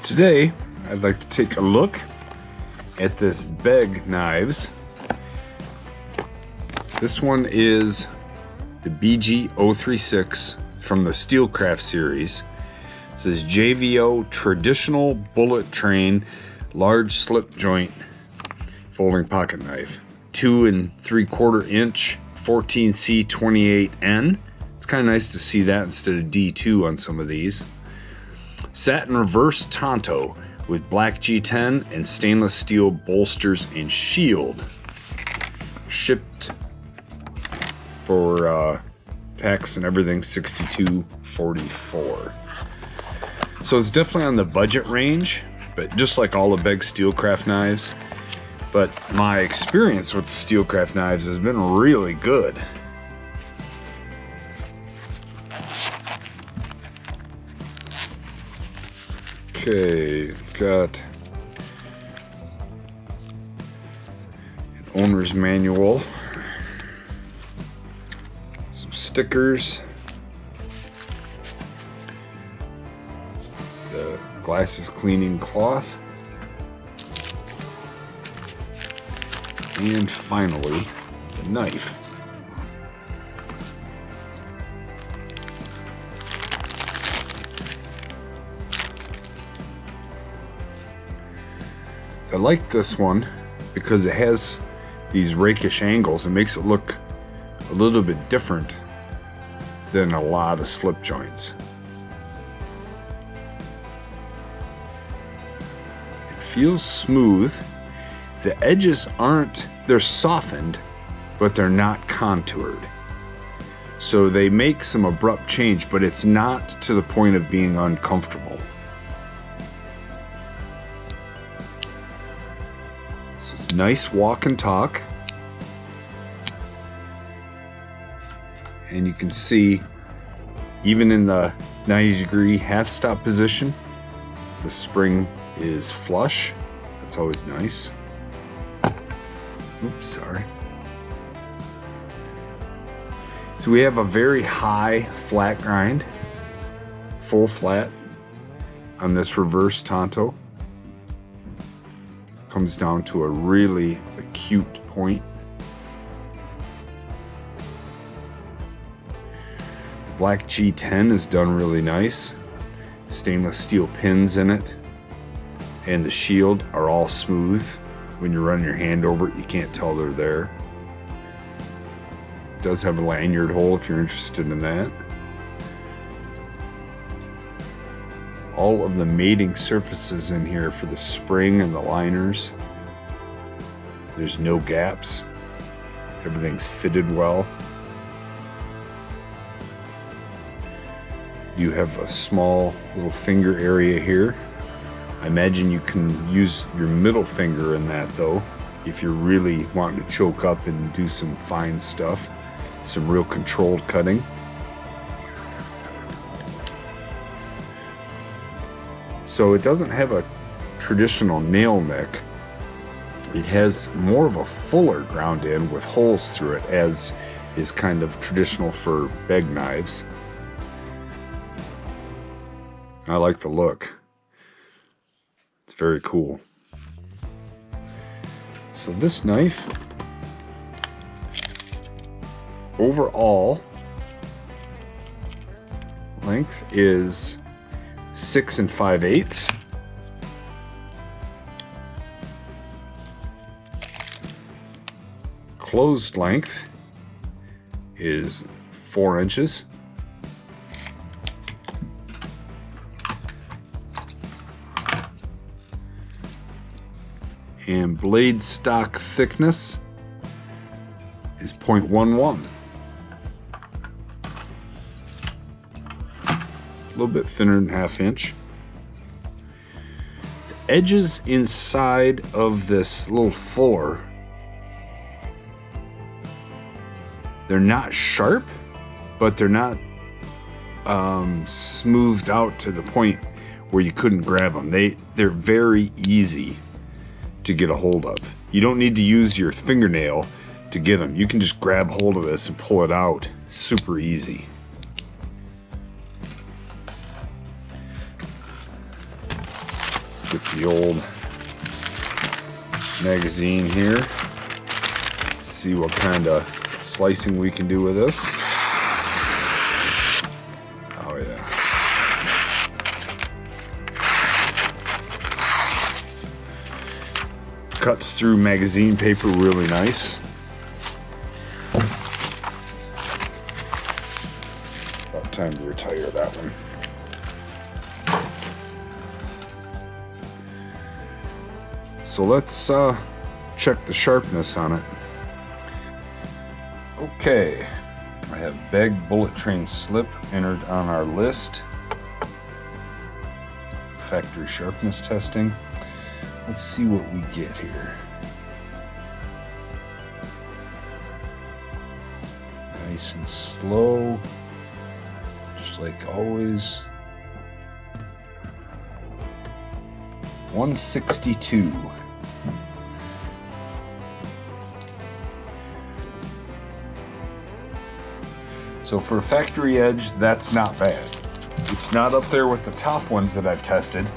Today, I'd like to take a look at this Begg Knives. This one is the BG036 from the Steelcraft series. It says JVO Traditional Bullet Train Large Slip Joint Folding Pocket Knife. 2 3/4 inch 14C28N. It's kind of nice to see that instead of D2 on some of these. Satin reverse tanto with black G10 and stainless steel bolsters and shield. Shipped for packs and everything $62.44. So it's definitely on the budget range, but just like all the Begg Steelcraft knives. But my experience with the Steelcraft knives has been really good. Okay, it's got an owner's manual, some stickers, the glasses cleaning cloth, and finally the knife. I like this one because it has these rakish angles. It makes it look a little bit different than a lot of slip joints. It feels smooth. The edges they're softened, but they're not contoured. So they make some abrupt change, but it's not to the point of being uncomfortable. Nice walk and talk, and you can see even in the 90-degree half stop position, the spring is flush. That's always nice. Oops, sorry. So we have a very high flat grind, full flat on this reverse tanto. Comes down to a really acute point. The black G10 is done really nice. Stainless steel pins in it, and the shield are all smooth. When you run your hand over it, you can't tell they're there. It does have a lanyard hole if you're interested in that. All of the mating surfaces in here for the spring and the liners. There's no gaps. Everything's fitted well. You have a small little finger area here. I imagine you can use your middle finger in that though, if you're really wanting to choke up and do some fine stuff, some real controlled cutting. So it doesn't have a traditional nail neck. It has more of a fuller ground end with holes through it, as is kind of traditional for Begg knives. I like the look. It's very cool. So this knife, overall length is 6 5/8. Closed length is 4 inches. And blade stock thickness is 0.11. A little bit thinner than 1/2 inch. The edges inside of this little fuller, they're not sharp, but they're not smoothed out to the point where you couldn't grab them. They're very easy to get a hold of. You don't need to use your fingernail to get them. You can just grab hold of this and pull it out. Super easy. get the old magazine here. See what kind of slicing we can do with this. Oh yeah. Cuts through magazine paper really nice. About time to retire that one. So let's check the sharpness on it. Okay, I have Begg Bullet Train Slip entered on our list. Factory sharpness testing. Let's see what we get here. Nice and slow, just like always. 162. So for a factory edge, that's not bad. It's not up there with the top ones that I've tested,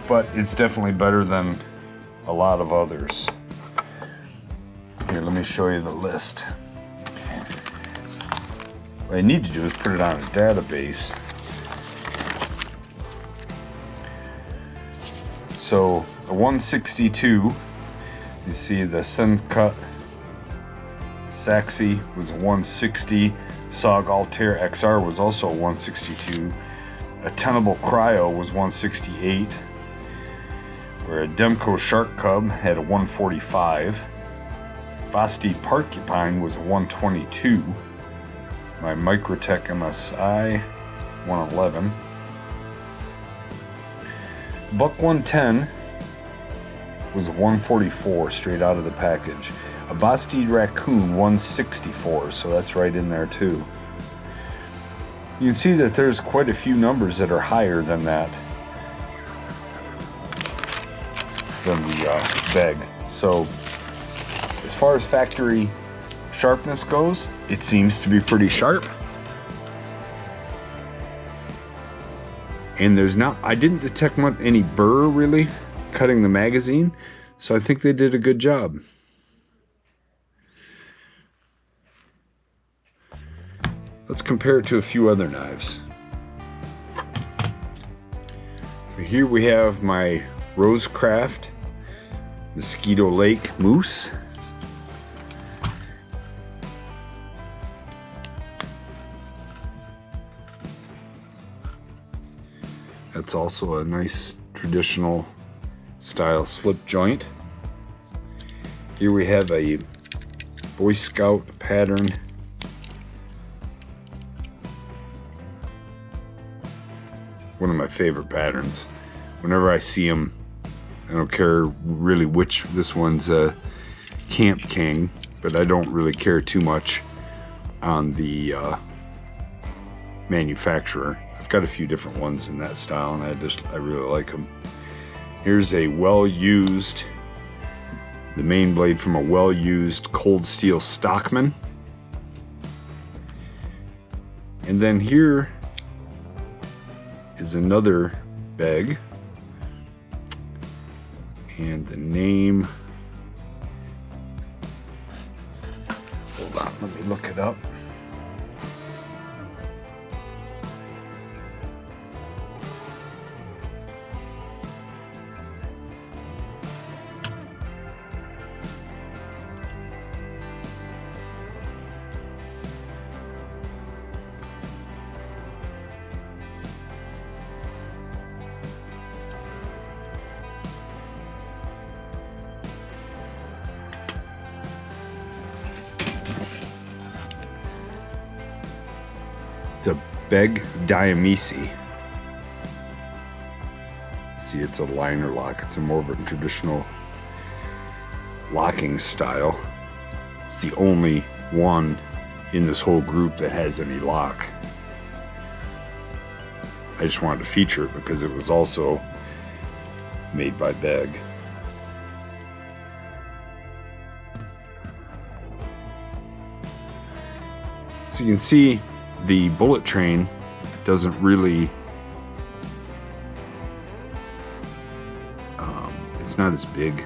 but it's definitely better than a lot of others. Here, let me show you the list. What I need to do is put it on a database. So the 162, you see the Sun Cut Saxy was a 160. SOG Altair XR was also a 162. A Tenable Cryo was 168. Where a Demco Shark Cub had a 145. Basti Porcupine was a 122. My Microtech MSI 111. Buck 110 was a 144 straight out of the package. A Basti Raccoon 164, so that's right in there too. You can see that there's quite a few numbers that are higher than that, than the Begg. So as far as factory sharpness goes, it seems to be pretty sharp. And there's not, I didn't detect any burr really cutting the magazine, so I think they did a good job. Let's compare it to a few other knives. So here we have my Rosecraft Mosquito Lake Moose. That's also a nice traditional style slip joint. Here we have a Boy Scout pattern. One of my favorite patterns. Whenever I see them, I don't care really which, this one's a Camp King, but I don't really care too much on the manufacturer. I've got a few different ones in that style, and I really like them. Here's a well-used, the main blade from a well-used cold steel Stockman. And then here is another Begg, and the name, hold on, let me look it up. It's a Begg Diamisi. See, it's a liner lock. It's a more of a traditional locking style. It's the only one in this whole group that has any lock. I just wanted to feature it because it was also made by Begg. So you can see the bullet train doesn't really It's not as big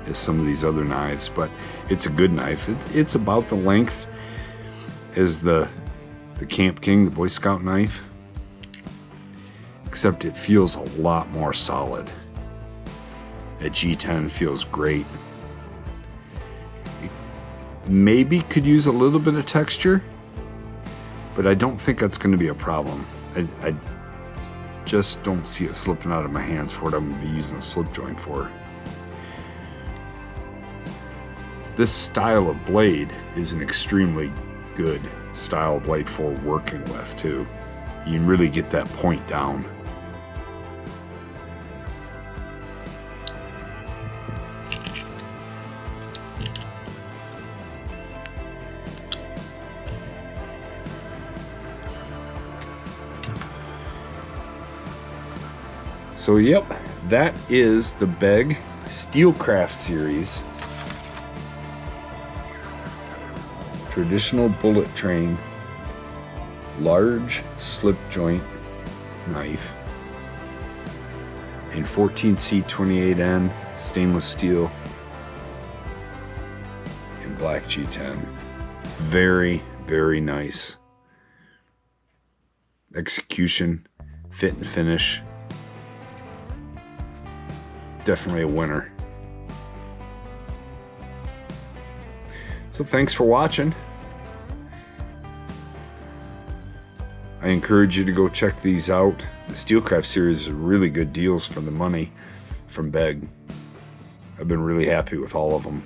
as some of these other knives, but it's a good knife. It's about the length as the Camp King, the Boy Scout knife, except it feels a lot more solid. That G10 feels great. It maybe could use a little bit of texture, but I don't think that's going to be a problem. I just don't see it slipping out of my hands for what I'm going to be using a slip joint for. This style of blade is an extremely good style of blade for working with too. You can really get that point down. So yep, that is the Begg Steelcraft series. Traditional bullet train, large slip joint knife in 14C28N stainless steel in black G10. Very, very nice. Execution, fit and finish. Definitely a winner. So thanks for watching. I encourage you to go check these out. The Steelcraft series is really good deals for the money from Begg. I've been really happy with all of them.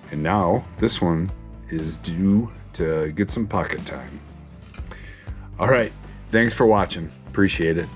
And now this one is due to get some pocket time. All right, thanks for watching. Appreciate it.